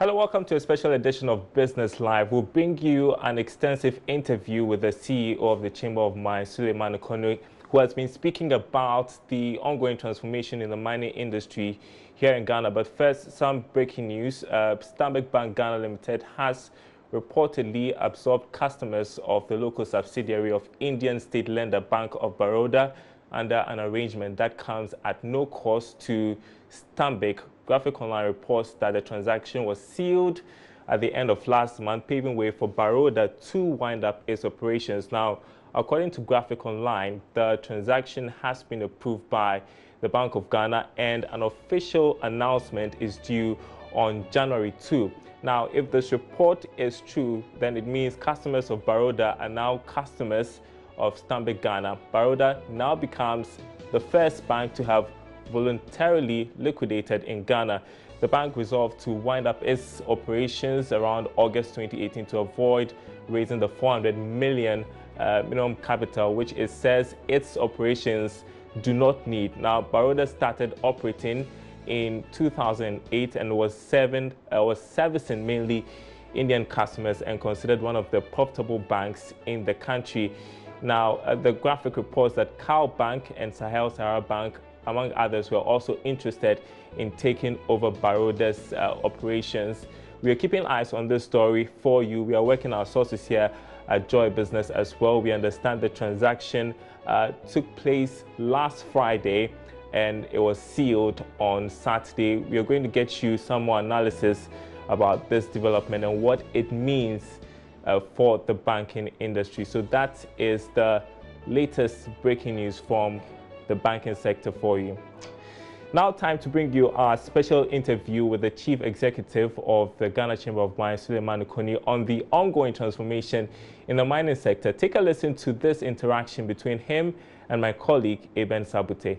Hello, welcome to a special edition of Business Live. We'll bring you an extensive interview with the CEO of the Chamber of Mines, Suleiman Okono, who has been speaking about the ongoing transformation in the mining industry here in Ghana. But first, some breaking news. Stanbic Bank Ghana Limited has reportedly absorbed customers of the local subsidiary of Indian state lender Bank of Baroda under an arrangement that comes at no cost to Stanbic. Graphic Online reports that the transaction was sealed at the end of last month, paving way for Baroda to wind up its operations. Now, according to Graphic Online, the transaction has been approved by the Bank of Ghana and an official announcement is due on January 2. Now, if this report is true, then it means customers of Baroda are now customers of Stanbic Ghana. Baroda now becomes the first bank to have voluntarily liquidated in Ghana. The bank resolved to wind up its operations around August 2018 to avoid raising the 400 million minimum capital, which it says its operations do not need. Now, Baroda started operating in 2008 and was servicing mainly Indian customers and considered one of the profitable banks in the country. Now, the graphic reports that Cow Bank and Sahel Sahara Bank, among others, were also interested in taking over Baroda's operations. We are keeping eyes on this story for you. We are working our sources here at Joy Business as well. We understand the transaction took place last Friday and it was sealed on Saturday. We are going to get you some more analysis about this development and what it means for the banking industry. So that is the latest breaking news from the banking sector for you. Now, time to bring you our special interview with the Chief Executive of the Ghana Chamber of Mines, Suleiman Okono, on the ongoing transformation in the mining sector. Take a listen to this interaction between him and my colleague, Eben Sabute.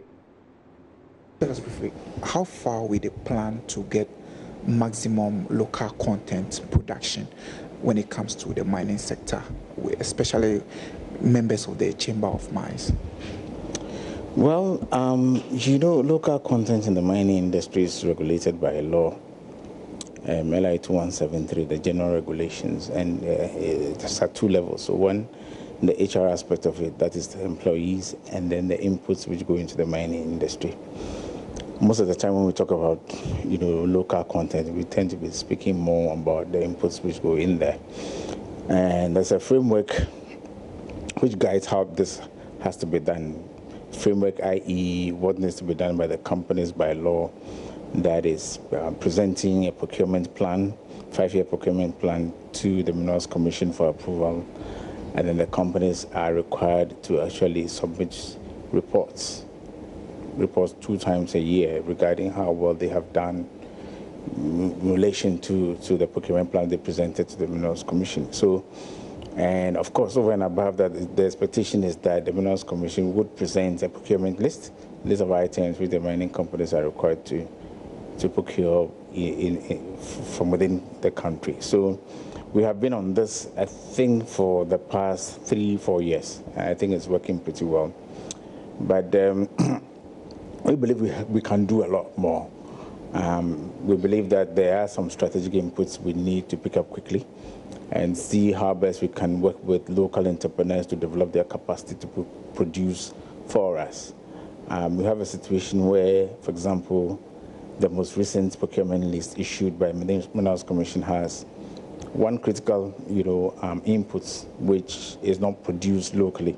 Tell us briefly, how far we the plan to get maximum local content production when it comes to the mining sector, especially members of the Chamber of Mines? Well, local content in the mining industry is regulated by a law, LI 2173, the general regulations, and it's at two levels. So one, the HR aspect of it, that is the employees, and then the inputs which go into the mining industry. Most of the time when we talk about, local content, we tend to be speaking more about the inputs which go in there. And there's a framework which guides how this has to be done. Framework, i.e., what needs to be done by the companies by law, that is presenting a procurement plan, 5-year procurement plan to the Minerals Commission for approval, and then the companies are required to actually submit reports 2 times a year regarding how well they have done in relation to the procurement plan they presented to the Minerals Commission. So, and of course, over and above that, the expectation is that the Minerals Commission would present a procurement list of items which the mining companies are required to procure from within the country. So we have been on this, I think, for the past 3-4 years. I think it's working pretty well. But we believe we can do a lot more. We believe that there are some strategic inputs we need to pick up quickly and see how best we can work with local entrepreneurs to develop their capacity to produce for us. We have a situation where, for example, the most recent procurement list issued by Minerals Commission has one critical, inputs which is not produced locally.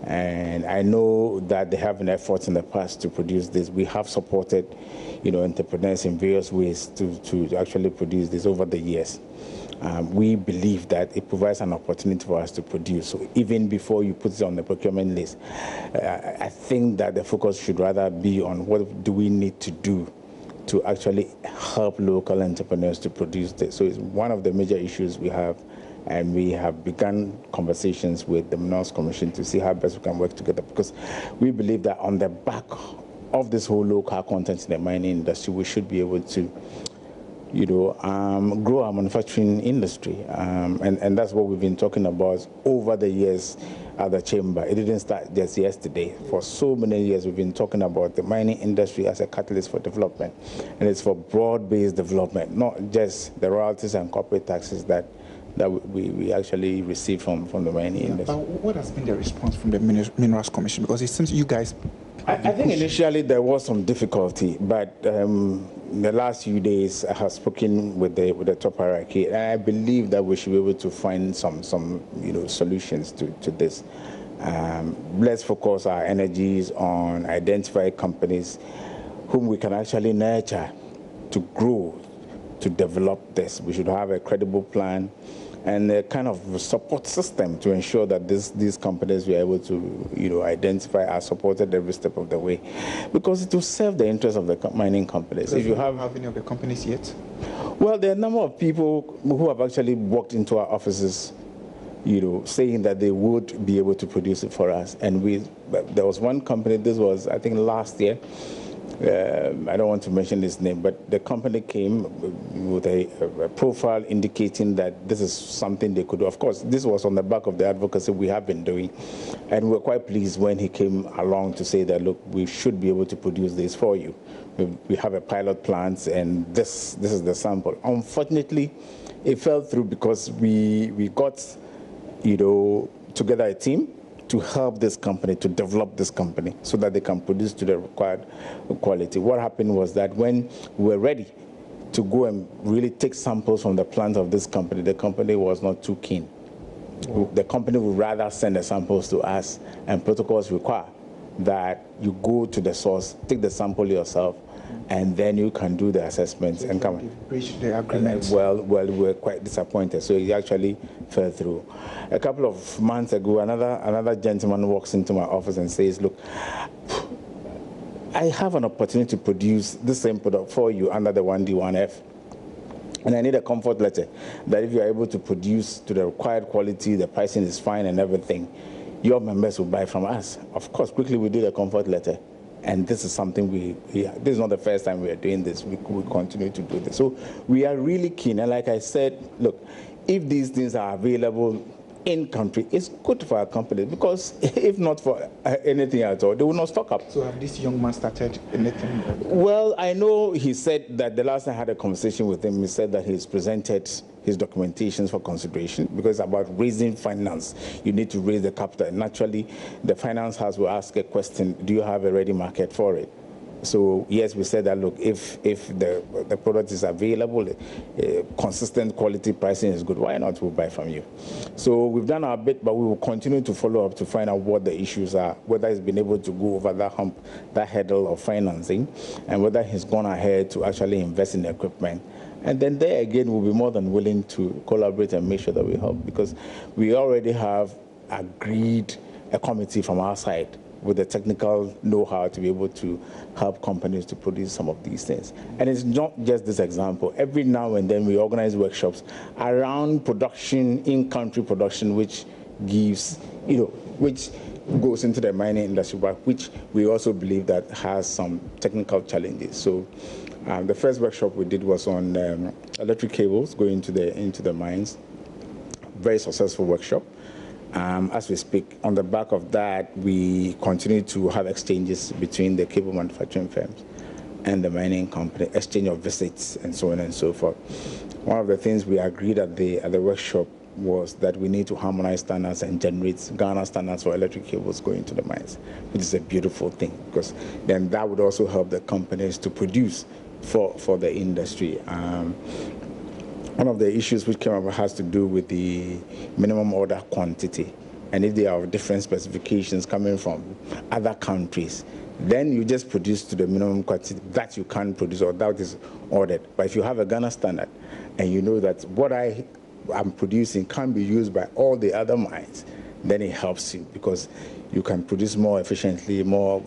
And I know that they have an effort in the past to produce this. We have supported, entrepreneurs in various ways to actually produce this over the years. We believe that it provides an opportunity for us to produce. So even before you put it on the procurement list, I think that the focus should rather be on what do we need to do to actually help local entrepreneurs to produce this. So it's one of the major issues we have, and we have begun conversations with the Minerals Commission to see how best we can work together, because we believe that on the back of this whole local content in the mining industry, we should be able to grow our manufacturing industry. And that's what we've been talking about over the years at the chamber. It didn't start just yesterday. For so many years, we've been talking about the mining industry as a catalyst for development. And it's for broad-based development, not just the royalties and corporate taxes that we actually receive from the mining industry. But what has been the response from the Minerals Commission? Because it seems you guys... I think initially there was some difficulty, but the last few days I have spoken with the top hierarchy, and I believe that we should be able to find some solutions to this. Let's focus our energies on identifying companies whom we can actually nurture to grow, to develop this. We should have a credible plan and a kind of support system to ensure that these companies we are able to identify are supported every step of the way, because it will serve the interests of the mining companies. If you have any of the companies yet? Well, there are a number of people who have actually walked into our offices, saying that they would be able to produce it for us. And there was one company, this was I think last year, I don't want to mention his name, but the company came with a profile indicating that this is something they could do. Of course, this was on the back of the advocacy we have been doing, and we're quite pleased when he came along to say that, look, we should be able to produce this for you. We have a pilot plant, and this is the sample. Unfortunately, it fell through because we got, together a team to help this company, to develop this company so that they can produce to the required quality. What happened was that when we were ready to go and really take samples from the plant of this company, the company was not too keen. The company would rather send the samples to us, and protocols require that you go to the source, take the sample yourself, and then you can do the assessments and come. Breach the agreement. Well, we were quite disappointed. So it actually fell through. A couple of months ago, another gentleman walks into my office and says, "Look, I have an opportunity to produce the same product for you under the 1D1F. And I need a comfort letter that if you are able to produce to the required quality, the pricing is fine and everything, your members will buy from us." Of course, quickly we did a comfort letter. And this is something this is not the first time we are doing this. We continue to do this. So we are really keen. And like I said, look, if these things are available in country, it's good for our companies, because if not for anything at all, they will not stock up. So have this young man started anything? Well, I know he said that the last time I had a conversation with him, he said that he's presented his documentations for consideration, because it's about raising finance. You need to raise the capital. And naturally, the finance house will ask a question: do you have a ready market for it? So yes, we said that, look, if the product is available, consistent quality, pricing is good, why not? We'll buy from you. So we've done our bit, but we will continue to follow up to find out what the issues are, whether he's been able to go over that hump, that hurdle of financing, and whether he's gone ahead to actually invest in equipment. And then there again, we'll be more than willing to collaborate and make sure that we help, because we already have agreed a committee from our side with the technical know-how to be able to help companies to produce some of these things. And it's not just this example. Every now and then we organize workshops around production, in-country production, which gives, which goes into the mining industry, but which we also believe that has some technical challenges. So the first workshop we did was on electric cables going into the mines. Very successful workshop. As we speak, on the back of that, we continue to have exchanges between the cable manufacturing firms and the mining company, exchange of visits and so on and so forth. One of the things we agreed at the workshop was that we need to harmonize standards and generate Ghana standards for electric cables going to the mines, which is a beautiful thing, because then that would also help the companies to produce for the industry. One of the issues which came up has to do with the minimum order quantity. And if they are of different specifications coming from other countries, then you just produce to the minimum quantity that you can produce or that is ordered. But if you have a Ghana standard and you know that what I'm producing can be used by all the other mines, then it helps you, because you can produce more efficiently, more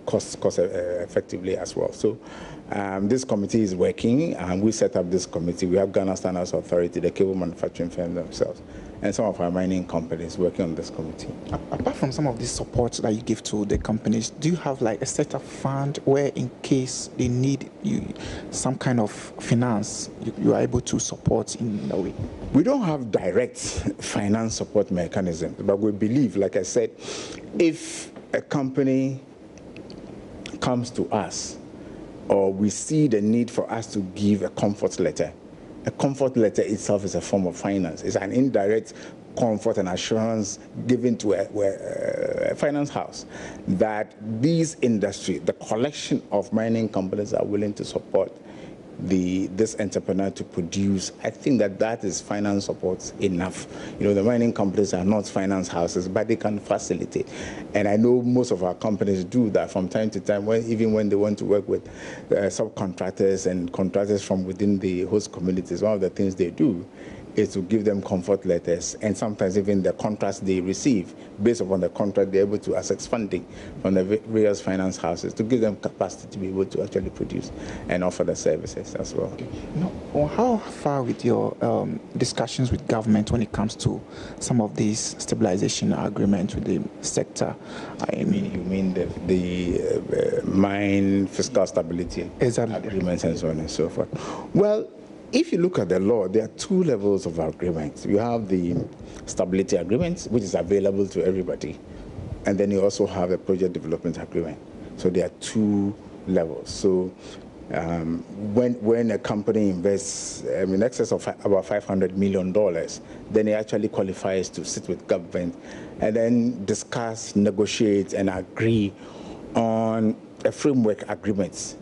cost effectively as well. So this committee is working, and we set up this committee. We have Ghana Standards Authority, the cable manufacturing firm themselves, and some of our mining companies working on this committee. Apart from some of the support that you give to the companies, do you have like a set of fund where in case they need some kind of finance, you are able to support in a way? We don't have direct finance support mechanisms, but we believe, like I said, if a company comes to us or we see the need for us to give a comfort letter itself is a form of finance. It's an indirect comfort and assurance given to a finance house that these industry, the collection of mining companies are willing to support this entrepreneur to produce. I think that is finance support enough. The mining companies are not finance houses, but they can facilitate. And I know most of our companies do that from time to time, even when they want to work with subcontractors and contractors from within the host communities. One of the things they do is to give them comfort letters, and sometimes even the contracts they receive, based upon the contract, they're able to access funding from the various finance houses to give them capacity to be able to actually produce and offer the services as well. Okay. Now, how far with your discussions with government when it comes to some of these stabilization agreements with the sector? You mean the mine fiscal stability agreements and so on and so forth? Well, if you look at the law, there are two levels of agreements. You have the stability agreement, which is available to everybody, and then you also have a project development agreement. So there are two levels. So when a company invests in excess of about $500 million, then it actually qualifies to sit with government and then discuss, negotiate, and agree on a framework agreement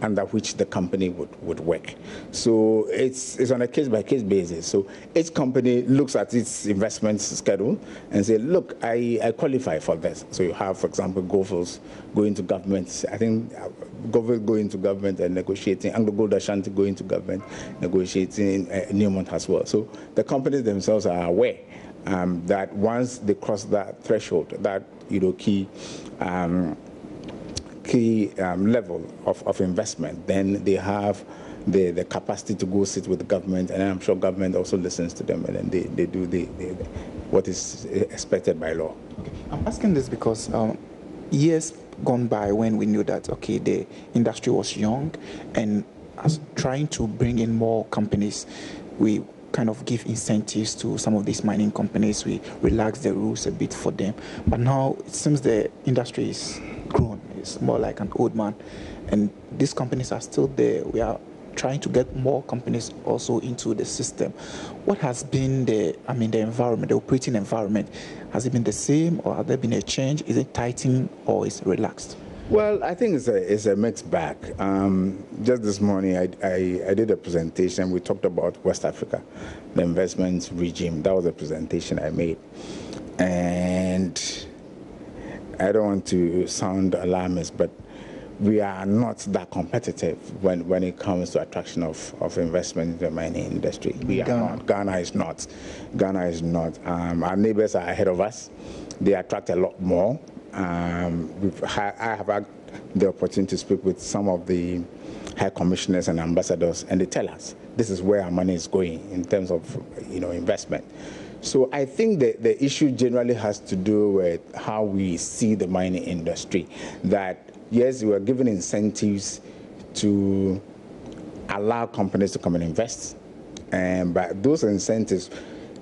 under which the company would work. So it's on a case-by-case basis. So each company looks at its investment schedule and say, look, I qualify for this. So you have, for example, Gophers going to government. I think Gophers going to government and negotiating, AngloGold Ashanti going to government, negotiating Newmont as well. So the companies themselves are aware that once they cross that threshold, that key level of investment, then they have the capacity to go sit with the government, and I'm sure government also listens to them, and then they do what is expected by law. Okay. I'm asking this because years gone by when we knew that, okay, the industry was young, and as trying to bring in more companies, we kind of give incentives to some of these mining companies. We relax the rules a bit for them. But now it seems the industry is grown. It's more like an old man. And these companies are still there. We are trying to get more companies also into the system. What has been the environment, the operating environment? Has it been the same, or has there been a change? Is it tightening or is it relaxed? Well, I think it's a mixed bag. Just this morning, I did a presentation. We talked about West Africa, the investment regime. That was a presentation I made. And I don't want to sound alarmist, but we are not that competitive when it comes to attraction of investment in the mining industry. We are not. Ghana is not. Ghana is not. Our neighbors are ahead of us. They attract a lot more. I have had the opportunity to speak with some of the high commissioners and ambassadors, and they tell us this is where our money is going in terms of investment. So I think the issue generally has to do with how we see the mining industry. That yes, we are given incentives to allow companies to come and invest, but those incentives,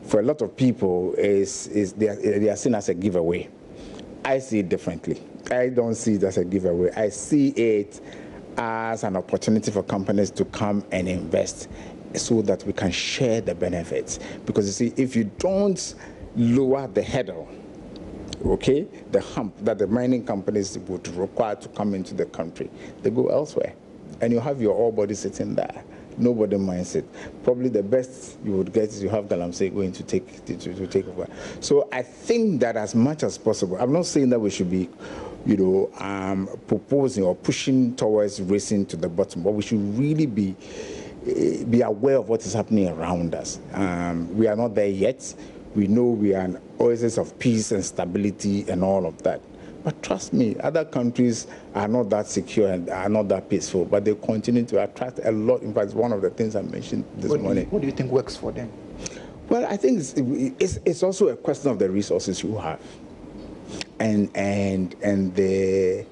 for a lot of people, they are seen as a giveaway. I see it differently. I don't see it as a giveaway. I see it as an opportunity for companies to come and invest so that we can share the benefits. Because you see, if you don't lower the hurdle, okay, the hump that the mining companies would require to come into the country, they go elsewhere. And you have your ore body sitting there. Nobody minds it. Probably the best you would get is you have Galamsey going to take over. So I think that as much as possible, I'm not saying that we should be, proposing or pushing towards racing to the bottom, but we should really be aware of what is happening around us. We are not there yet. We know we are an oasis of peace and stability and all of that. But trust me, other countries are not that secure and are not that peaceful, but they continue to attract a lot. In fact, one of the things I mentioned this morning. What do you think works for them? Well, I think it's also a question of the resources you have, and the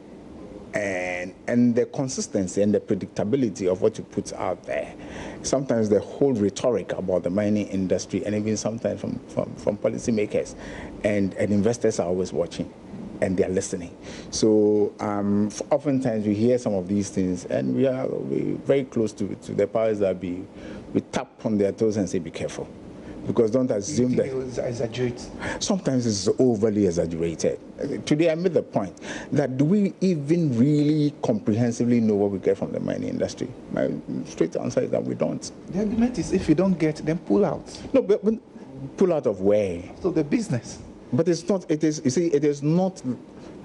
consistency and the predictability of what you put out there. Sometimes the whole rhetoric about the mining industry, and even sometimes from policymakers and investors, are always watching and they're listening. So oftentimes we hear some of these things, and we're very close to the powers that be. We tap on their toes and say, be careful. Because don't assume that exaggerate. Sometimes it's overly exaggerated. Today I made the point that do we even really comprehensively know what we get from the mining industry? My straight answer is that we don't. The argument is if you don't get, then pull out. No, but pull out of where? So the business. But it's not. It is. You see, it is not.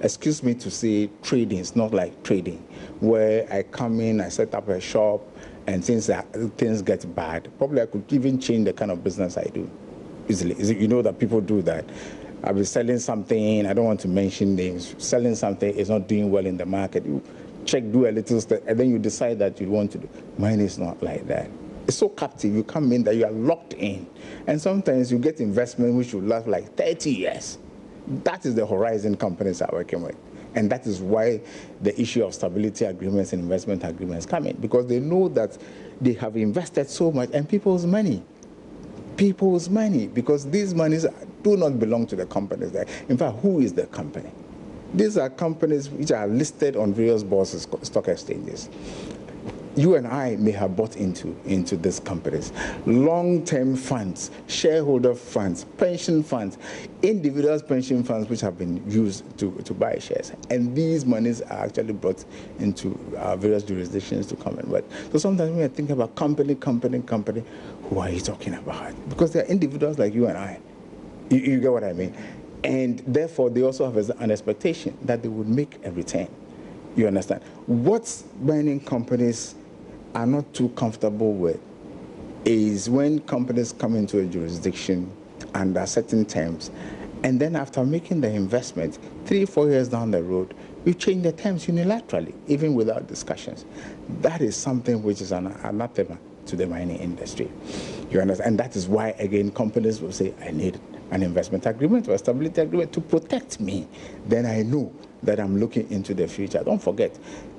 Excuse me to say, trading. It's not like trading, where I come in, I set up a shop, and things get bad. Probably I could even change the kind of business I do easily. You know that people do that. I'll be selling something, I don't want to mention names, selling something is not doing well in the market. You check, do a little step, and then you decide that you want to do. Mine is not like that. It's so captive. You come in that you are locked in. And sometimes you get investment which will last like 30 years. That is the horizon companies are working with. And that is why the issue of stability agreements and investment agreements come in, because they know that they have invested so much, and people's money, because these monies do not belong to the companies there. In fact, who is the company? These are companies which are listed on various bourses, stock exchanges. You and I may have bought into these companies. Long-term funds, shareholder funds, pension funds, individuals' pension funds which have been used to buy shares. And these monies are actually brought into various jurisdictions to come and work. So sometimes when I think about company, who are you talking about? Because they're individuals like you and I. You get what I mean? And therefore, they also have an expectation that they would make a return. You understand? What mining companies are not too comfortable with is when companies come into a jurisdiction under certain terms, and then after making the investment, 3-4 years down the road, you change the terms unilaterally, even without discussions. That is something which is an anathema to the mining industry. You understand? And that is why, again, companies will say, I need an investment agreement or a stability agreement to protect me. Then I know that I'm looking into the future. Don't forget,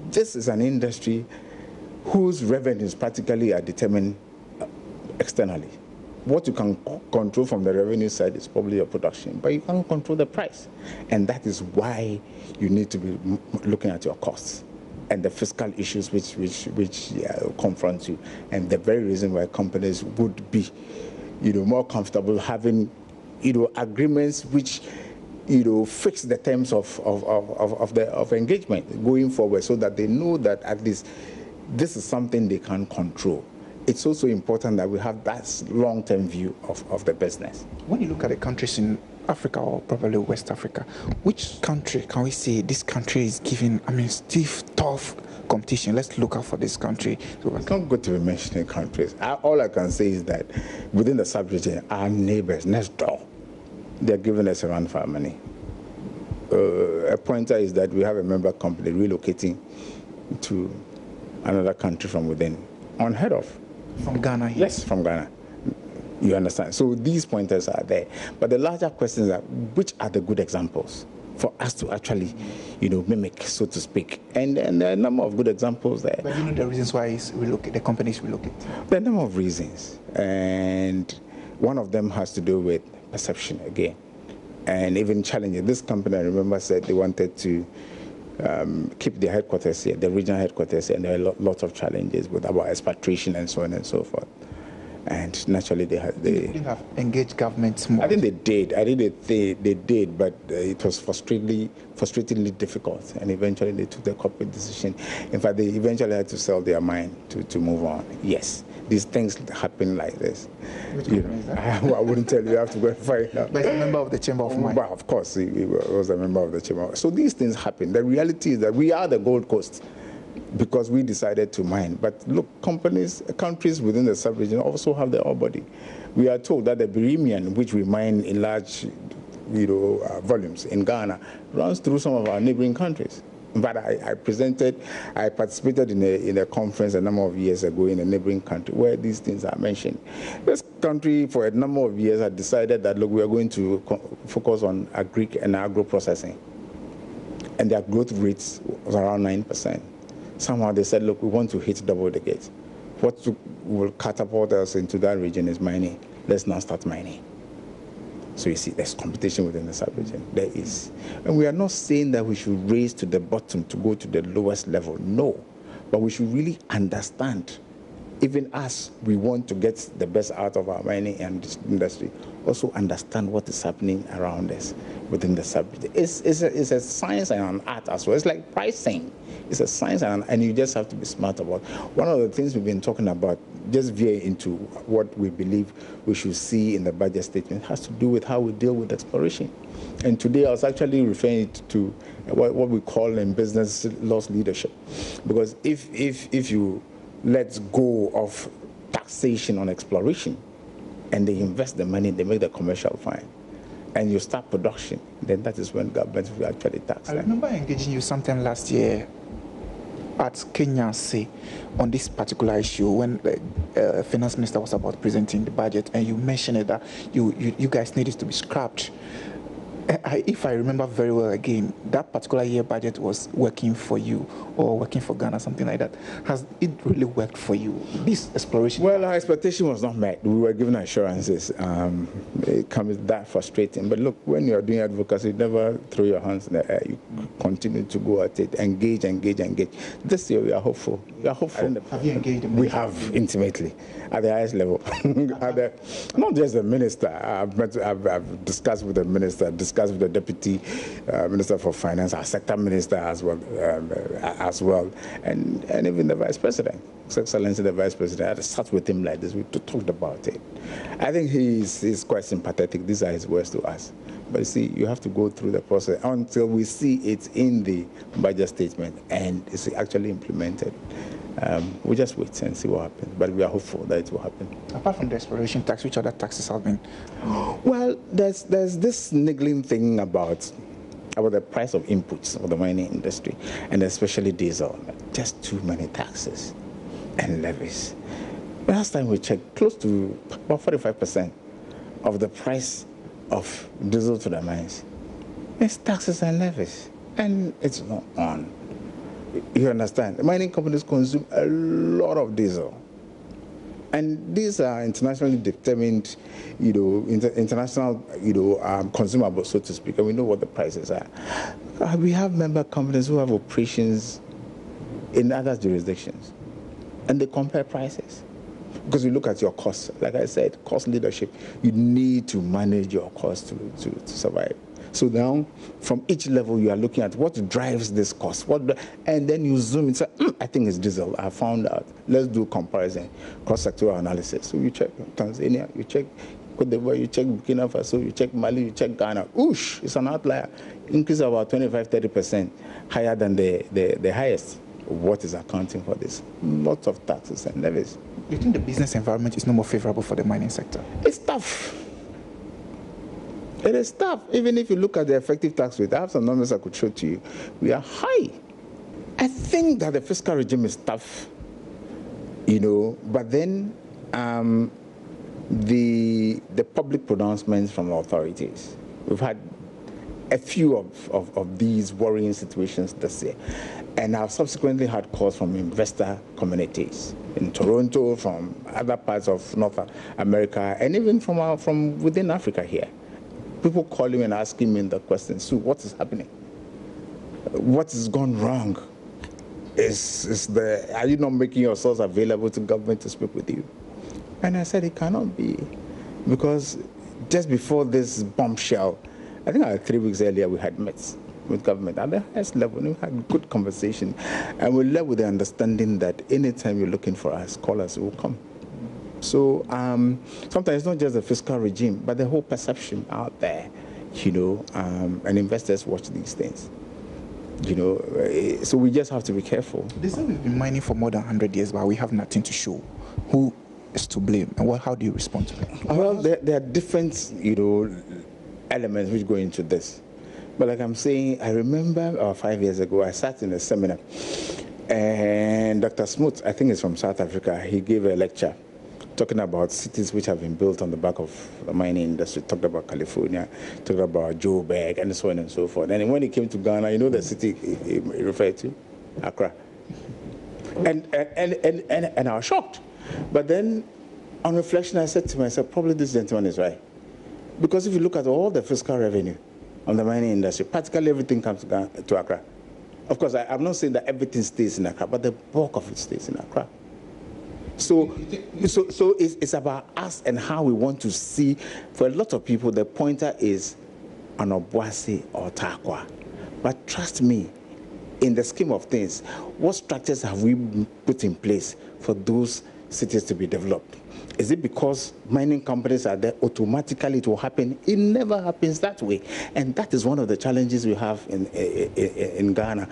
this is an industry whose revenues practically are determined externally. What you can control from the revenue side is probably your production, but you can't control the price. And that is why you need to be looking at your costs and the fiscal issues which confront you. And the very reason why companies would be, more comfortable having, agreements which, fix the terms of engagement going forward, so that they know that at least this is something they can control. It's also important that we have that long-term view of the business. When you look at the countries in Africa, or probably West Africa, which country can we say this country is giving, stiff, tough competition? Let's look out for this country. I can't go to be mentioning countries. All I can say is that within the sub-region, our neighbors next door, they're giving us a run for our money. A pointer is that we have a member company relocating to another country from within, unheard of. From Ghana? Yes, from Ghana. You understand? So these pointers are there. But the larger question is that which are the good examples for us to actually, mimic, so to speak? And there are a number of good examples there. But you know the reasons why the companies relocate? There are a number of reasons. And one of them has to do with perception again. And even challenging. This company, I remember, said they wanted to keep their headquarters here, the regional headquarters here, and there are lots of challenges about expatriation and so on and so forth. And naturally, they didn't have engaged governments more. I think they did. They did, but it was frustratingly difficult. And eventually, they took the corporate decision. In fact, they eventually had to sell their mine to move on. Yes, these things happen like this. Which company is that? I wouldn't tell you. You have to go and find out. But he's a member of the Chamber of Mines. Well, of course, he was a member of the Chamber. So these things happen. The reality is that we are the Gold Coast, because we decided to mine. But look, countries within the sub-region also have their ore body. We are told that the Birimian, which we mine in large volumes in Ghana, runs through some of our neighboring countries. But I participated in a conference a number of years ago in a neighboring country where these things are mentioned. This country, for a number of years, had decided that, look, we are going to focus on agri and agro processing. And their growth rates was around 9%. Somehow they said, look, we want to hit double the gate. What will catapult us into that region is mining. Let's now start mining. So you see, there's competition within the sub-region. There is. And we are not saying that we should race to the bottom to go to the lowest level. No. But we should really understand, even as we want to get the best out of our mining industry, also understand what is happening around us within the sub-region. It's a science and an art as well. It's like pricing. It's a science and you just have to be smart about. One of the things we've been talking about, just veer into what we believe we should see in the budget statement, has to do with how we deal with exploration. And today I was actually referring to what we call in business loss leadership. Because if you let go of taxation on exploration and they invest the money, they make the commercial fine, and you start production, then that is when government will actually tax them. I remember engaging you sometime last year at Kenya Say on this particular issue when the finance minister was about presenting the budget, and you mentioned that you guys needed to be scrapped. If I remember very well again, that particular year budget was working for you or working for Ghana, something like that. Has it really worked for you, this exploration? Well, our expectation was not met. We were given assurances. It comes that frustrating. But look, when you are doing advocacy, never throw your hands in the air. You continue to go at it, engage. This year we are hopeful. Have you engaged? We have intimately at the highest level. Not just the minister. I've discussed with the minister, discussed with the deputy minister for finance, our sector minister as well, and even the vice president. His Excellency the Vice President. I sat with him like this. We talked about it. I think he's quite sympathetic. These are his words to us. But you see, you have to go through the process until we see it in the budget statement and it's actually implemented. We'll just wait and see what happens. But we are hopeful that it will happen. Apart from the exploration tax, which other taxes have been? Well, there's this niggling thing about the price of inputs of the mining industry, and especially diesel. Just too many taxes and levies. Last time we checked, close to about 45% of the price of diesel to the mines is taxes and levies, and it's not on. You understand? The mining companies consume a lot of diesel, and these are internationally determined, international, consumables, so to speak, and we know what the prices are. We have member companies who have operations in other jurisdictions, and they compare prices. Because you look at your costs, like I said, cost leadership, you need to manage your costs to survive. So now, from each level, you are looking at what drives this cost, and then you zoom and say, I think it's diesel. I found out. Let's do comparison, cross-sectoral analysis. So you check Tanzania, you check Cote d'Ivoire, you check Burkina Faso, you check Mali, you check Ghana. Oosh, it's an outlier. Increase of about 25-30% higher than the highest. What is accounting for this? Lots of taxes and levies. Do you think the business environment is no more favorable for the mining sector? It's tough. It is tough. Even if you look at the effective tax rate, I have some numbers I could show to you. We are high. I think that the fiscal regime is tough, but then the public pronouncements from authorities. We've had a few of these worrying situations this year. And I've subsequently had calls from investor communities in Toronto, from other parts of North America, and even from within Africa here. People calling me and asking me the question, so what is happening? What has gone wrong? Are you not making yourselves available to government to speak with you? And I said it cannot be, because just before this bombshell, I think 3 weeks earlier we had met with government at the highest level. We had good conversation, and we left with the understanding that anytime you're looking for us, call us, we'll come. So sometimes it's not just the fiscal regime, but the whole perception out there, and investors watch these things. So we just have to be careful. They say we've been mining for more than 100 years, but we have nothing to show. Who is to blame, and how do you respond to that? Well, there are different, elements which go into this. But like I'm saying, I remember 5 years ago, I sat in a seminar, and Dr. Smoot, I think he's from South Africa, he gave a lecture talking about cities which have been built on the back of the mining industry, talked about California, talked about Joburg, and so on and so forth. And when he came to Ghana, you know the city he referred to? Accra. And I was shocked. But then, on reflection, I said to myself, probably this gentleman is right. Because if you look at all the fiscal revenue on the mining industry, practically everything comes to Accra. Of course, I'm not saying that everything stays in Accra, but the bulk of it stays in Accra. So it's about us and how we want to see. For a lot of people, the pointer is an Obuasi or Tarkwa. But trust me, in the scheme of things, what structures have we put in place for those cities to be developed? Is it because mining companies are there, automatically it will happen? It never happens that way. And that is one of the challenges we have in Ghana.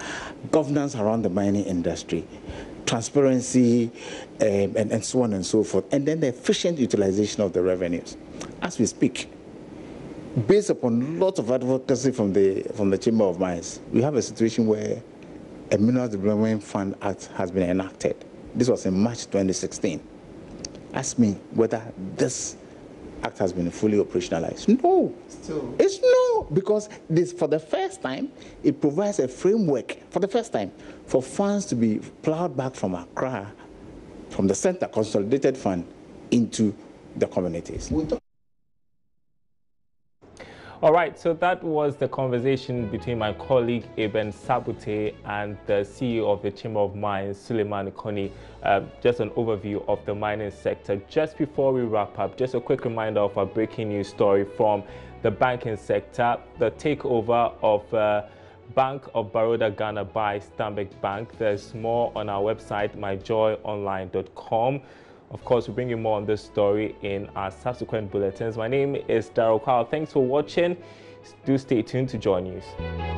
Governance around the mining industry, transparency, and so on and so forth. And then the efficient utilization of the revenues. As we speak, based upon lots of advocacy from the Chamber of Mines, we have a situation where a Minerals Development Fund Act has been enacted. This was in March 2016. Ask me whether this act has been fully operationalized. No. Still. It's no, because this, for the first time, it provides a framework, for the first time, for funds to be plowed back from Accra, from the center consolidated fund, into the communities. All right, so that was the conversation between my colleague Eben Sabute and the CEO of the Chamber of Mines, Suleiman Koni. Just an overview of the mining sector. Just before we wrap up, just a quick reminder of our breaking news story from the banking sector. The takeover of Bank of Baroda Ghana by Stanbic Bank. There's more on our website, myjoyonline.com. Of course, we'll bring you more on this story in our subsequent bulletins. My name is Darryl Kwao. Thanks for watching. Do stay tuned to JoyNews.